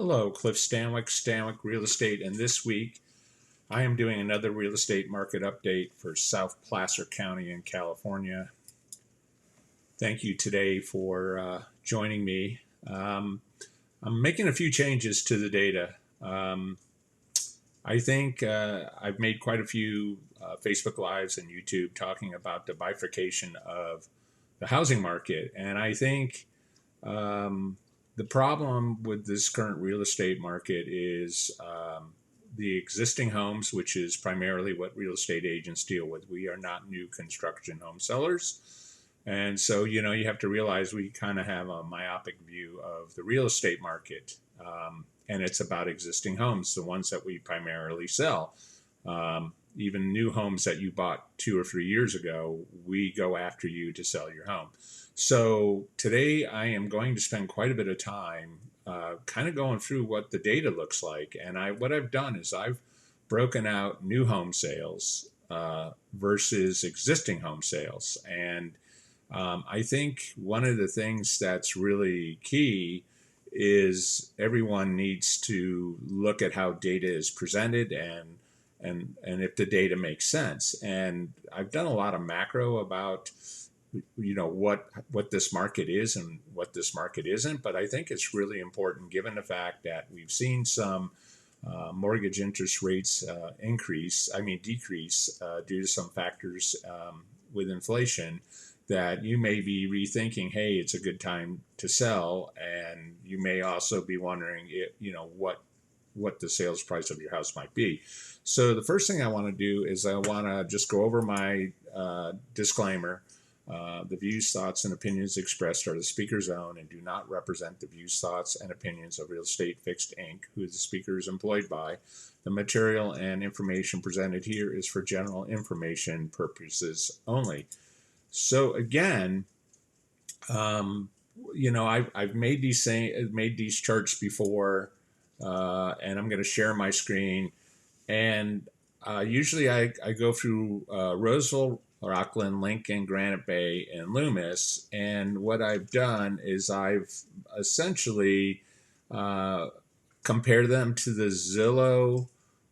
Hello, Cliff Stanwick, Stanwick Real Estate, and this week I am doing another real estate market update for South Placer County in California. Thank you today for joining me. I'm making a few changes to the data. I think I've made quite a few Facebook Lives and YouTube talking about the bifurcation of the housing market, and I think the problem with this current real estate market is the existing homes, which is primarily what real estate agents deal with. We are not new construction home sellers. And so, you have to realize we kind of have a myopic view of the real estate market. And it's about existing homes, the ones that we primarily sell. Even new homes that you bought 2 or 3 years ago, we go after you to sell your home. So today I am going to spend quite a bit of time kind of going through what the data looks like. And what I've done is I've broken out new home sales versus existing home sales. And I think one of the things that's really key is everyone needs to look at how data is presented and if the data makes sense. And I've done a lot of macro about what this market is and what this market isn't, but I think it's really important given the fact that we've seen some mortgage interest rates decrease due to some factors with inflation, that you may be rethinking, hey, it's a good time to sell, and you may also be wondering, what the sales price of your house might be. So the first thing I want to do is I want to just go over my disclaimer. The views, thoughts, and opinions expressed are the speaker's own and do not represent the views, thoughts, and opinions of Real Estate Fixed Inc., who the speaker is employed by. The material and information presented here is for general information purposes only. So again, I've made these charts before, and I'm going to share my screen. And usually I go through Roseville, Rocklin, Lincoln, Granite Bay, and Loomis. And what I've done is I've essentially compared them to the Zillow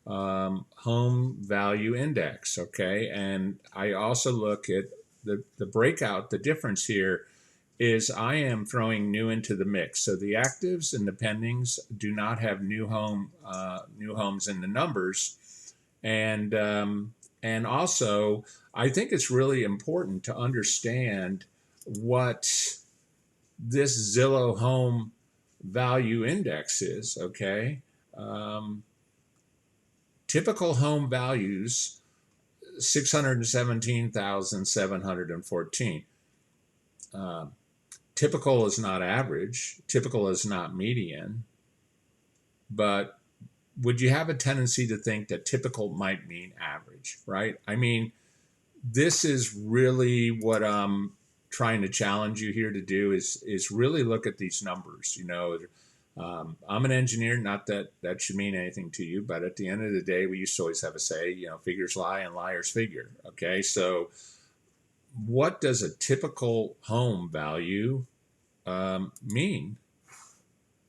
Home Value Index. Okay. And I also look at the breakout. The difference here is I am throwing new into the mix. So the actives and the pendings do not have new homes in the numbers. And also, I think it's really important to understand what this Zillow Home Value Index is, okay? Typical home values, 617,714. Typical is not average. Typical is not median. But would you have a tendency to think that typical might mean average, right? I mean, this is really what I'm trying to challenge you here to do is really look at these numbers. I'm an engineer, not that should mean anything to you, but at the end of the day, we used to always have a say, figures lie and liars figure. Okay, so what does a typical home value mean?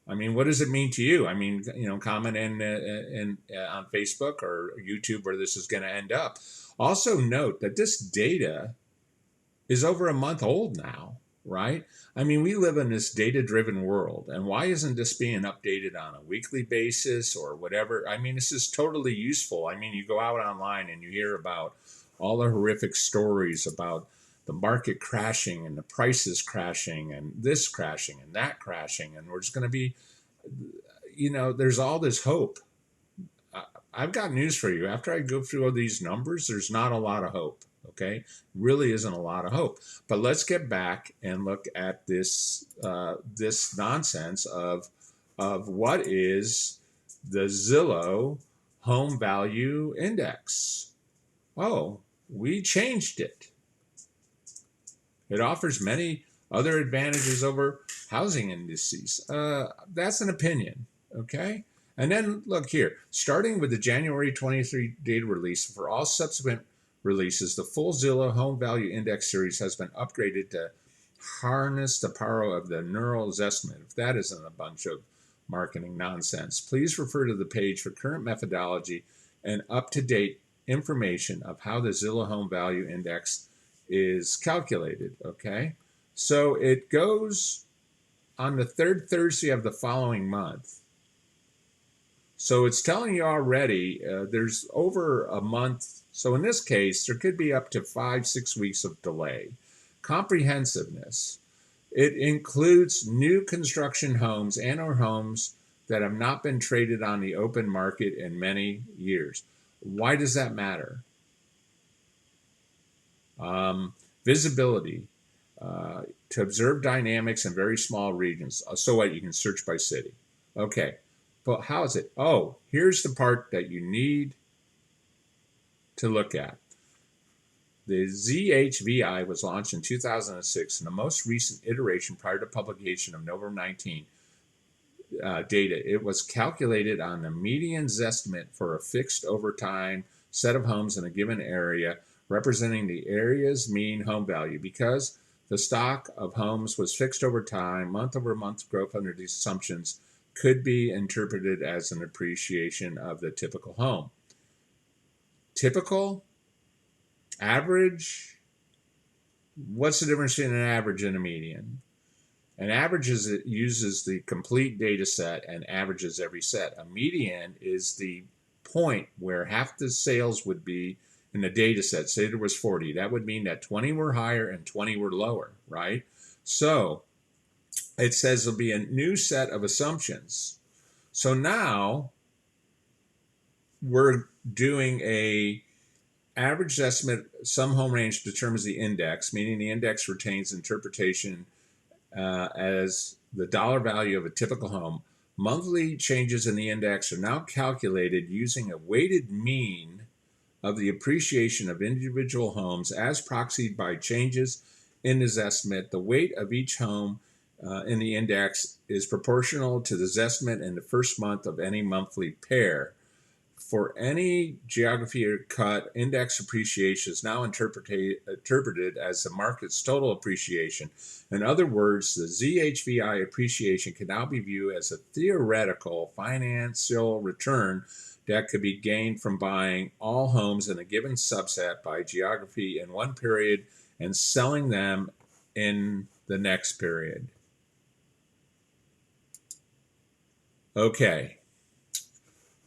I mean, what does it mean to you? I mean, comment in on Facebook or YouTube where this is going to end up. Also note that this data is over a month old now, right? I mean, we live in this data-driven world, and why isn't this being updated on a weekly basis or whatever? I mean, this is totally useful. I mean, you go out online and you hear about all the horrific stories about the market crashing and the prices crashing and this crashing and that crashing, and we're just going to be, there's all this hope. I've got news for you. After I go through all these numbers, there's not a lot of hope. Okay, really isn't a lot of hope. But let's get back and look at this this nonsense of what is the Zillow Home Value Index. Oh, we changed it. It offers many other advantages over housing indices. That's an opinion, okay? And then look here, starting with the January 23 data release, for all subsequent releases, the full Zillow Home Value Index series has been upgraded to harness the power of the neural estimate. If that isn't a bunch of marketing nonsense. Please refer to the page for current methodology and up-to-date information of how the Zillow Home Value Index is calculated, okay? So it goes on the third Thursday of the following month. So it's telling you already there's over a month. So in this case, there could be up to 5-6 weeks of delay. Comprehensiveness. It includes new construction homes and or homes that have not been traded on the open market in many years. Why does that matter? Visibility. To observe dynamics in very small regions. So what? You can search by city. Okay. But how is it? Oh, here's the part that you need to look at. The ZHVI was launched in 2006, and the most recent iteration prior to publication of November 19 data. It was calculated on the median's estimate for a fixed over time set of homes in a given area, representing the area's mean home value. Because the stock of homes was fixed over time, month-over-month growth under these assumptions could be interpreted as an appreciation of the typical home. Typical? Average? What's the difference between an average and a median? An average is it uses the complete data set and averages every set. A median is the point where half the sales would be in the data set. Say there was 40. That would mean that 20 were higher and 20 were lower, right? So it says there'll be a new set of assumptions. So now we're doing a average estimate. Some home range determines the index, meaning the index retains interpretation as the dollar value of a typical home. Monthly changes in the index are now calculated using a weighted mean of the appreciation of individual homes as proxied by changes in this estimate. The weight of each home in the index is proportional to the estimate in the first month of any monthly pair. For any geography or cut, index appreciation is now interpreted as the market's total appreciation. In other words, the ZHVI appreciation can now be viewed as a theoretical financial return that could be gained from buying all homes in a given subset by geography in one period and selling them in the next period. Okay.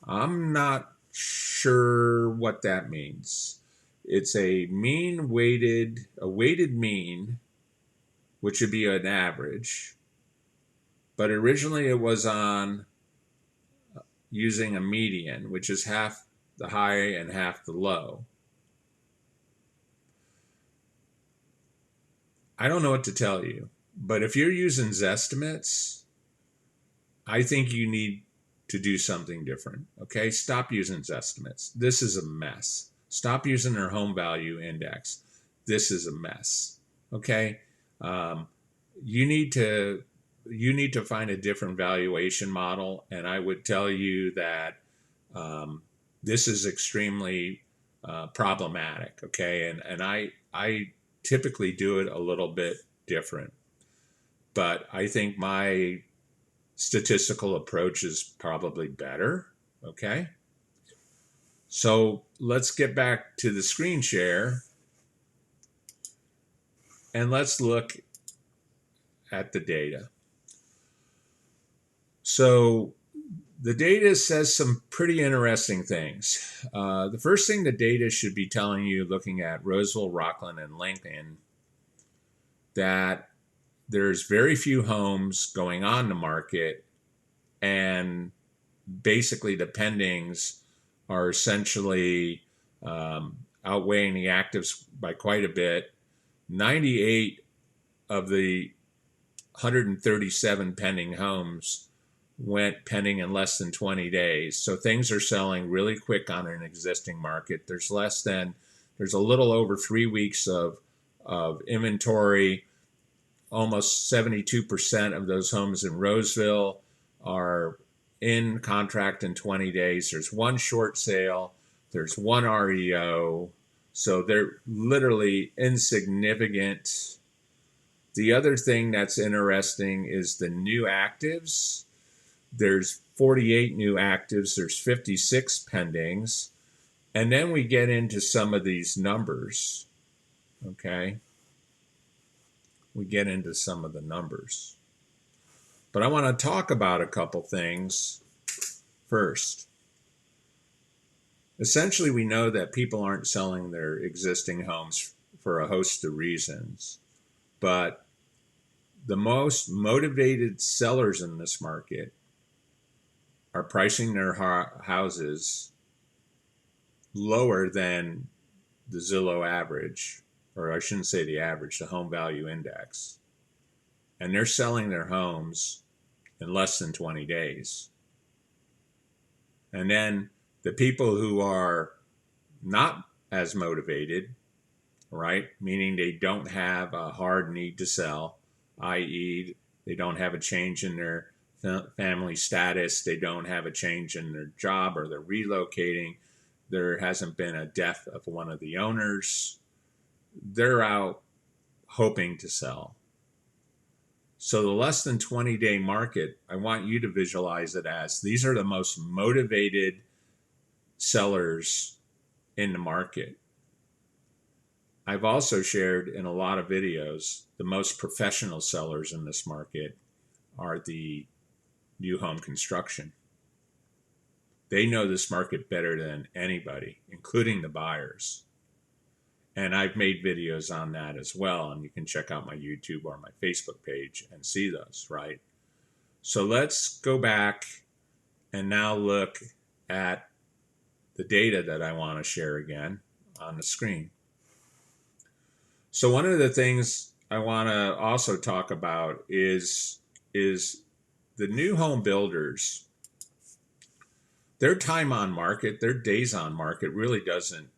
I'm not sure what that means. It's a weighted mean, which would be an average. But originally it was on using a median, which is half the high and half the low. I don't know what to tell you, but if you're using Zestimates, I think you need to do something different. Okay, stop using Zestimates. This is a mess. Stop using their home value index. This is a mess. Okay, you need to find a different valuation model, and I would tell you that this is extremely problematic. Okay, and I typically do it a little bit different, but I think my statistical approach is probably better. Okay, so let's get back to the screen share and let's look at the data. So the data says some pretty interesting things. The first thing the data should be telling you, looking at Roseville, Rocklin, and Lincoln, that there's very few homes going on the market, and basically the pendings are essentially outweighing the actives by quite a bit. 98 of the 137 pending homes went pending in less than 20 days. So things are selling really quick on an existing market. There's a little over 3 weeks of inventory. Almost 72% of those homes in Roseville are in contract in 20 days. There's one short sale. There's one REO. So they're literally insignificant. The other thing that's interesting is the new actives. there's 48 new actives, there's 56 pendings, and then we get into some of these numbers, okay? We get into some of the numbers. But I want to talk about a couple things first. Essentially, we know that people aren't selling their existing homes for a host of reasons, but the most motivated sellers in this market are pricing their houses lower than the Zillow average, or I shouldn't say the average, the Home Value Index. And they're selling their homes in less than 20 days. And then the people who are not as motivated, right, meaning they don't have a hard need to sell, i.e., they don't have a change in their family status, they don't have a change in their job, or they're relocating, there hasn't been a death of one of the owners, they're out hoping to sell. So the less than 20-day market, I want you to visualize it as these are the most motivated sellers in the market. I've also shared in a lot of videos, the most professional sellers in this market are the new home construction. They know this market better than anybody, including the buyers. And I've made videos on that as well. And you can check out my YouTube or my Facebook page and see those, right? So let's go back and now look at the data that I want to share again on the screen. So one of the things I want to also talk about is the new home builders. Their time on market, their days on market really doesn't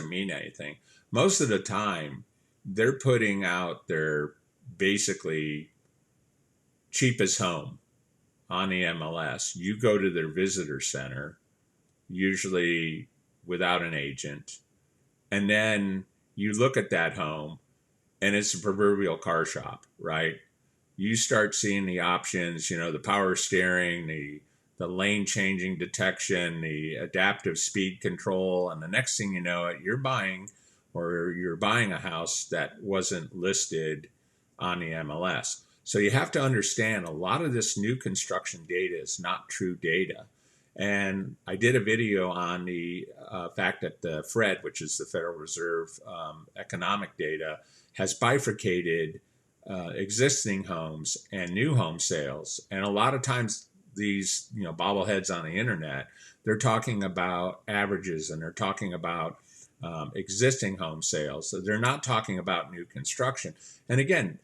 mean anything. Most of the time, they're putting out their basically cheapest home on the MLS. You go to their visitor center, usually without an agent, and then you look at that home and it's a proverbial car shop, right? You start seeing the options, the power steering, the lane changing detection, the adaptive speed control, and the next thing you know it, you're buying a house that wasn't listed on the MLS. So you have to understand a lot of this new construction data is not true data. And I did a video on the fact that the FRED, which is the Federal Reserve economic data, has bifurcated existing homes and new home sales. And a lot of times these bobbleheads on the internet, they're talking about averages and they're talking about existing home sales. So they're not talking about new construction. And again,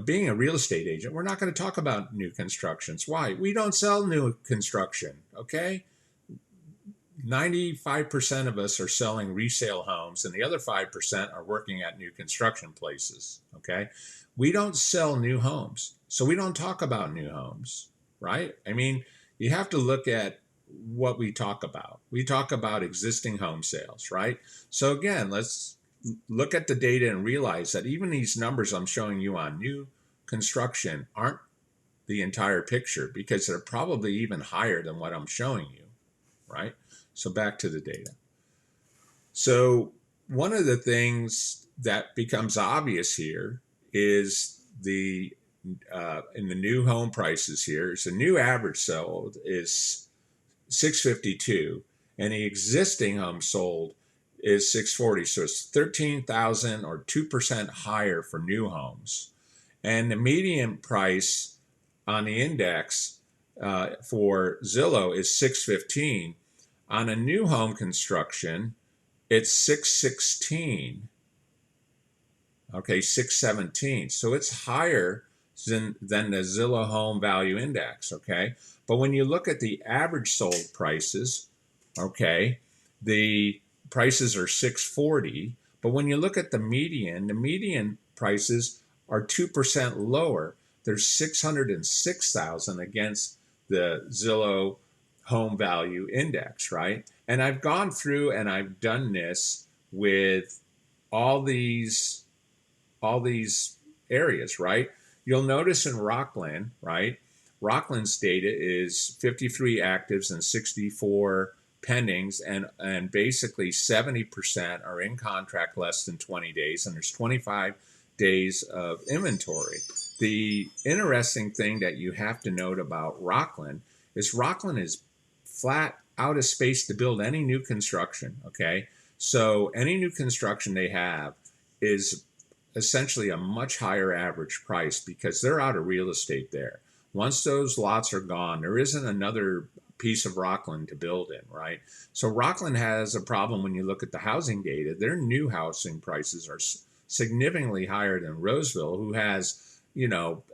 being a real estate agent, we're not going to talk about new constructions. Why? We don't sell new construction, okay? 95% of us are selling resale homes and the other 5% are working at new construction places, okay? We don't sell new homes, so we don't talk about new homes, right? I mean, you have to look at what we talk about. We talk about existing home sales, right? So again, let's look at the data and realize that even these numbers I'm showing you on new construction aren't the entire picture because they're probably even higher than what I'm showing you, right? So back to the data. So one of the things that becomes obvious here is in the new home prices here is the new average sold is $652 and the existing home sold is $640. So it's $13,000 or 2% higher for new homes. And the median price on the index for Zillow is $615. On a new home construction, it's $616. Okay, $617. So it's higher than the Zillow Home Value Index, okay? But when you look at the average sold prices, okay, the prices are $640. But when you look at the median prices are 2% lower. There's $606,000 against the Zillow Home Value Index, right? And I've gone through and I've done this with all these areas, right? You'll notice in Rocklin, right, Rocklin's data is 53 actives and 64 pendings, and basically 70% are in contract less than 20 days, and there's 25 days of inventory. The interesting thing that you have to note about Rocklin is flat out of space to build any new construction. Okay, so any new construction they have is essentially a much higher average price because they're out of real estate there. Once those lots are gone, there isn't another piece of Rocklin to build in, right? So Rocklin has a problem when you look at the housing data. Their new housing prices are significantly higher than Roseville, who has,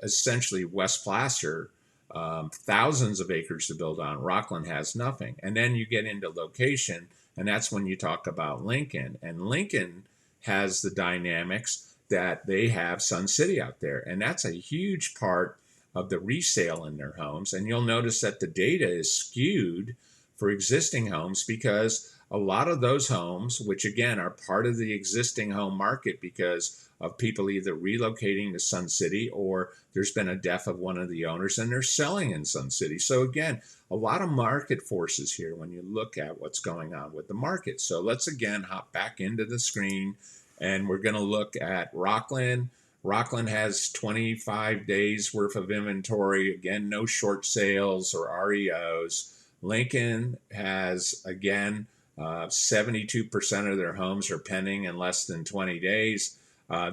essentially West Placer, thousands of acres to build on. Rocklin has nothing. And then you get into location, and that's when you talk about Lincoln. And Lincoln has the dynamics that they have Sun City out there. And that's a huge part of the resale in their homes. And you'll notice that the data is skewed for existing homes because a lot of those homes, which again are part of the existing home market because of people either relocating to Sun City or there's been a death of one of the owners and they're selling in Sun City. So again, a lot of market forces here when you look at what's going on with the market. So let's again hop back into the screen and we're going to look at Rocklin. Rocklin has 25 days worth of inventory. Again, no short sales or REOs. Lincoln has, again, 72% of their homes are pending in less than 20 days.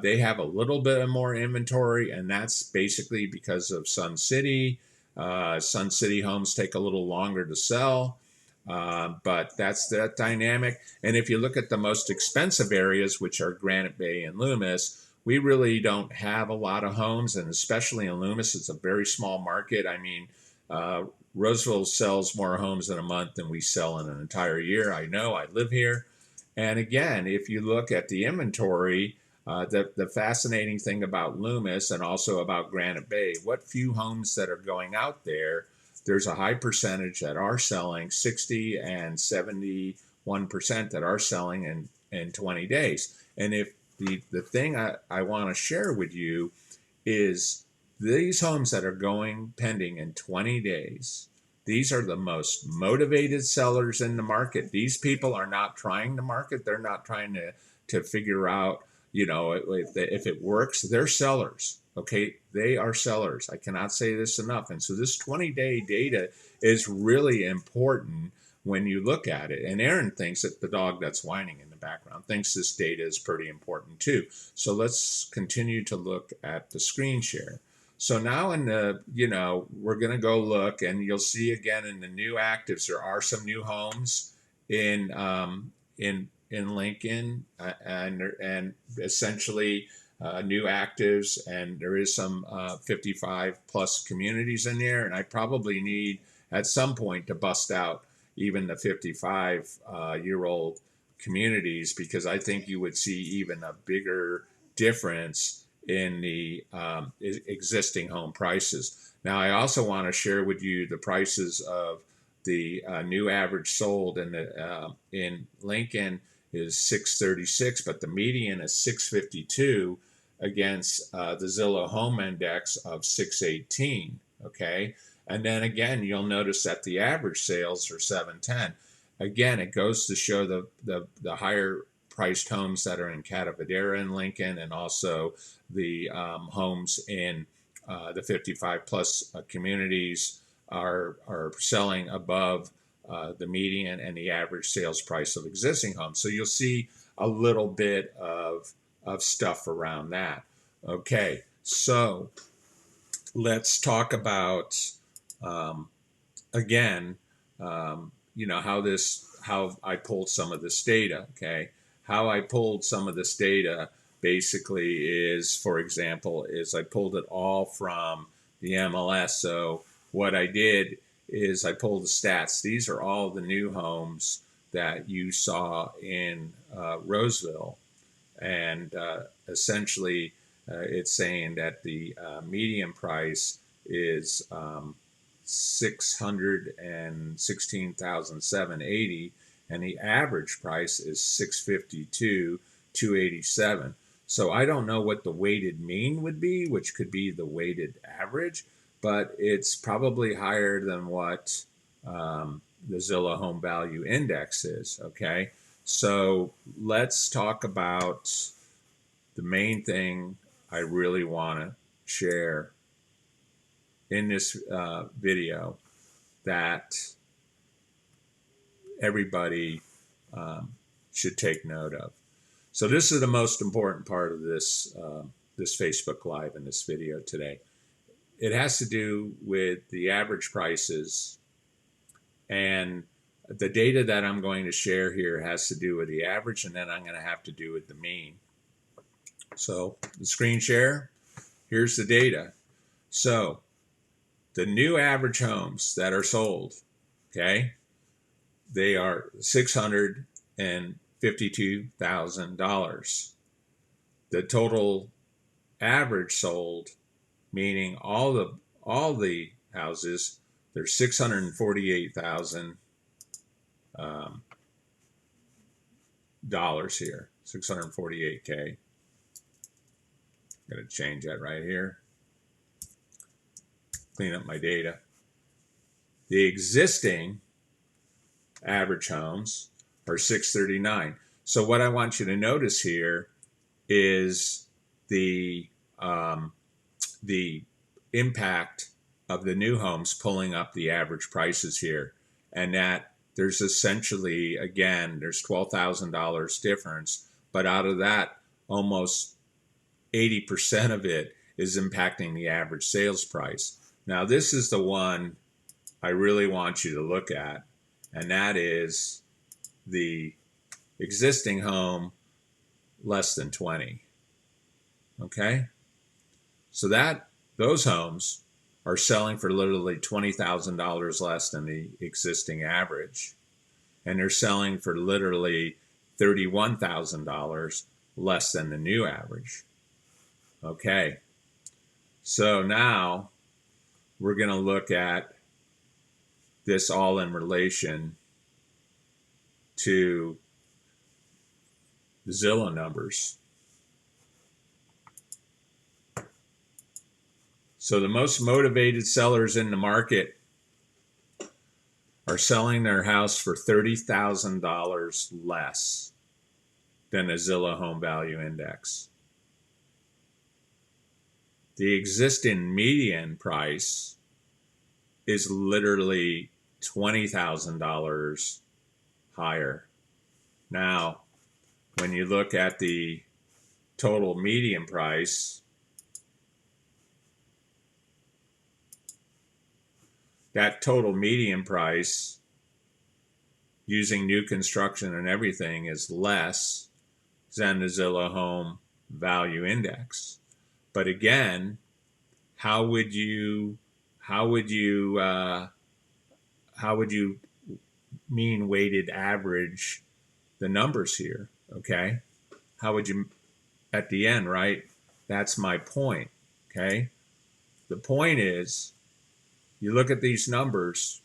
They have a little bit more inventory, and that's basically because of Sun City. Sun City homes take a little longer to sell, but that's that dynamic. And if you look at the most expensive areas, which are Granite Bay and Loomis, we really don't have a lot of homes, and especially in Loomis, it's a very small market. I mean, Roseville sells more homes in a month than we sell in an entire year. I know, I live here. And again, if you look at the inventory, the fascinating thing about Loomis and also about Granite Bay, what few homes that are going out there, there's a high percentage that are selling, 60 and 71% that are selling in 20 days. And if the thing I want to share with you is these homes that are going pending in 20 days, these are the most motivated sellers in the market. These people are not trying to market. They're not trying to figure out, if it works. They're sellers. Okay, they are sellers. I cannot say this enough. And so this 20-day data is really important when you look at it. And Aaron thinks that the dog that's whining in the background thinks this data is pretty important too. So let's continue to look at the screen share. So now in the, we're going to go look, and you'll see again in the new actives, there are some new homes in Lincoln, and essentially new actives, and there is some 55 plus communities in there. And I probably need at some point to bust out even the 55-year-old communities, because I think you would see even a bigger difference in the existing home prices. Now, I also want to share with you the prices of the new average sold in Lincoln is 636, but the median is 652 against the Zillow Home Index of 618. Okay. And then again, you'll notice that the average sales are 710. Again, it goes to show the higher priced homes that are in Catavadera and Lincoln, and also the homes in the 55 plus communities are selling above the median and the average sales price of existing homes. So you'll see a little bit of stuff around that. Okay, so let's talk about again, how I pulled some of this data. Okay, how I pulled some of this data basically is, for example, is I pulled it all from the MLS. So what I did is I pulled the stats. These are all the new homes that you saw in Roseville, and essentially it's saying that the median price is 616,780, and the average price is 652,287. So I don't know what the weighted mean would be, which could be the weighted average, but it's probably higher than what the Zillow Home Value Index is. Okay, so let's talk about the main thing I really want to share in this video that everybody should take note of. So this is the most important part of this this Facebook Live in this video today. It has to do with the average prices, and the data that I'm going to share here has to do with the average, and then I'm going to have to do with the mean. So the screen share, here's the data. So the new average homes that are sold, okay, they are $652,000. The total average sold, meaning all the houses, there's $648,000 here, 648K. Got to change that right here. Clean up my data. The existing average homes are 639. So what I want you to notice here is the impact of the new homes pulling up the average prices here, and that there's essentially, again, there's $12,000 difference, but out of that, almost 80% of it is impacting the average sales price. Now, this is the one I really want you to look at, and that is the existing home less than 20. Okay? So those homes are selling for literally $20,000 less than the existing average. And they're selling for literally $31,000 less than the new average. Okay. So now we're going to look at this all in relation to the Zillow numbers. So the most motivated sellers in the market are selling their house for $30,000 less than the Zillow Home Value Index. The existing median price is literally $20,000 higher. Now, when you look at the total median price, that total median price using new construction and everything is less than the Zillow Home Value Index. But again, how would you mean weighted average the numbers here? Okay, how would you at the end, right? That's my point. Okay, the point is, you look at these numbers,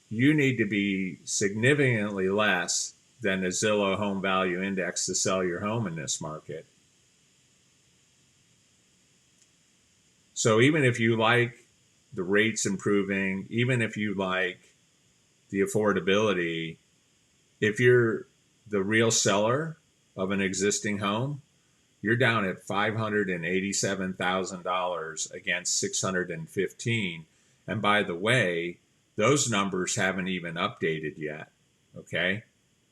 you need to be significantly less than the Zillow Home Value Index to sell your home in this market. So even if you like the rates improving, even if you like the affordability, if you're the real seller of an existing home, you're down at $587,000 against $615,000. And by the way, those numbers haven't even updated yet, okay?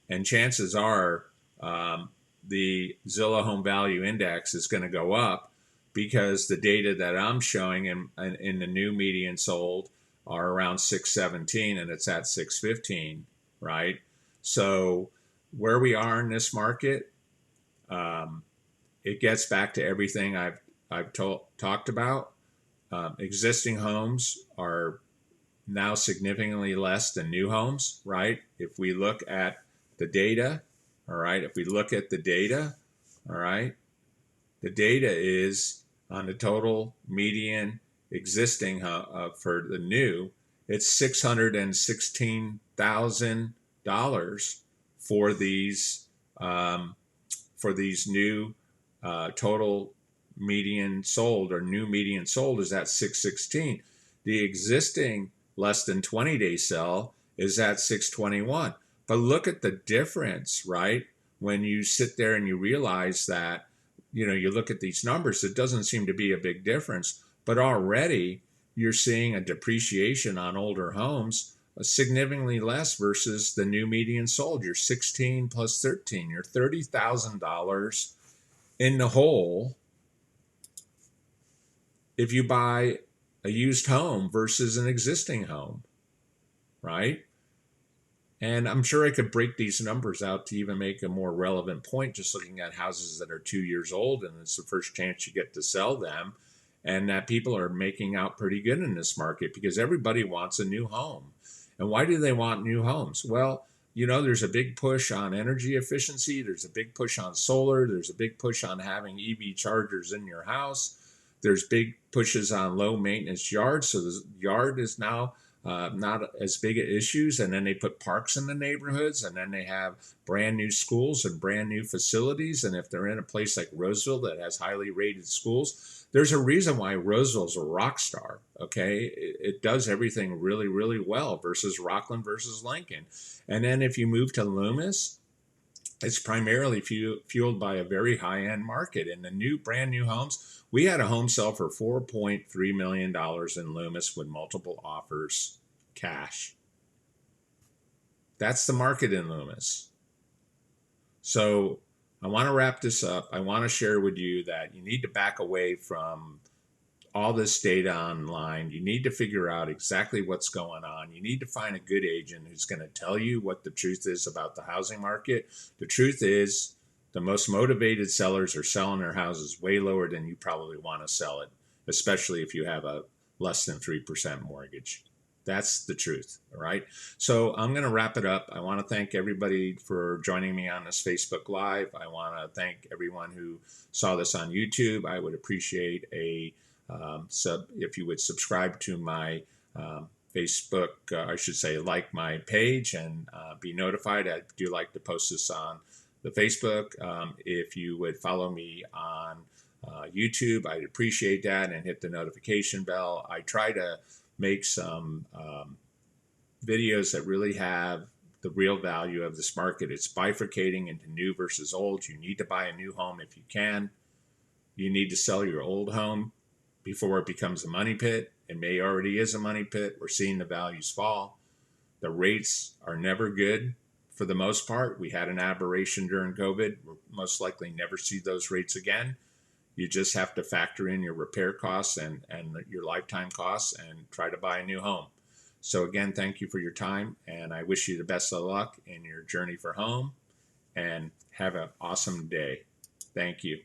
And chances are the Zillow Home Value Index is going to go up because the data that I'm showing in the new median sold are around 617 and it's at 615, right? So where we are in this market, it gets back to everything I've talked about. Existing homes are now significantly less than new homes, right? If we look at the data, all right, if we look at the data, all right, the data is on the total median existing for the new, it's $616,000 for these new total median sold or new median sold is at 616. The existing less than 20 day sell is at 621. But look at the difference, right? When you sit there and you realize that, you look at these numbers, it doesn't seem to be a big difference, but already you're seeing a depreciation on older homes significantly less versus the new median sold. You're 16 plus 13. You're $30,000 in the hole if you buy a used home versus an existing home, right? And I'm sure I could break these numbers out to even make a more relevant point, just looking at houses that are 2 years old and it's the first chance you get to sell them, and that people are making out pretty good in this market because everybody wants a new home. And why do they want new homes? Well, there's a big push on energy efficiency. There's a big push on solar. There's a big push on having EV chargers in your house. There's big pushes on low maintenance yards. So the yard is now not as big at issues. And then they put parks in the neighborhoods, and then they have brand new schools and brand new facilities. And if they're in a place like Roseville that has highly rated schools, there's a reason why Roseville's a rock star. Okay, it does everything really, really well versus Rocklin versus Lincoln. And then if you move to Loomis, it's primarily fueled by a very high-end market. In the brand new homes, we had a home sell for $4.3 million in Loomis with multiple offers cash. That's the market in Loomis. So I want to wrap this up. I want to share with you that you need to back away from all this data online. You need to figure out exactly what's going on. You need to find a good agent who's going to tell you what the truth is about the housing market. The truth is, the most motivated sellers are selling their houses way lower than you probably want to sell it, especially if you have a less than 3% mortgage. That's the truth. All right. So I'm going to wrap it up. I want to thank everybody for joining me on this Facebook Live. I want to thank everyone who saw this on YouTube. I would appreciate if you would subscribe to my Facebook, I should say, like my page and be notified. I do like to post this on the Facebook. If you would follow me on YouTube, I'd appreciate that, and hit the notification bell. I try to make some videos that really have the real value of this market. It's bifurcating into new versus old. You need to buy a new home if you can. You need to sell your old home before it becomes a money pit. It may already is a money pit. We're seeing the values fall. The rates are never good for the most part. We had an aberration during COVID. We'll most likely never see those rates again. You just have to factor in your repair costs and your lifetime costs and try to buy a new home. So again, thank you for your time, and I wish you the best of luck in your journey for home, and have an awesome day. Thank you.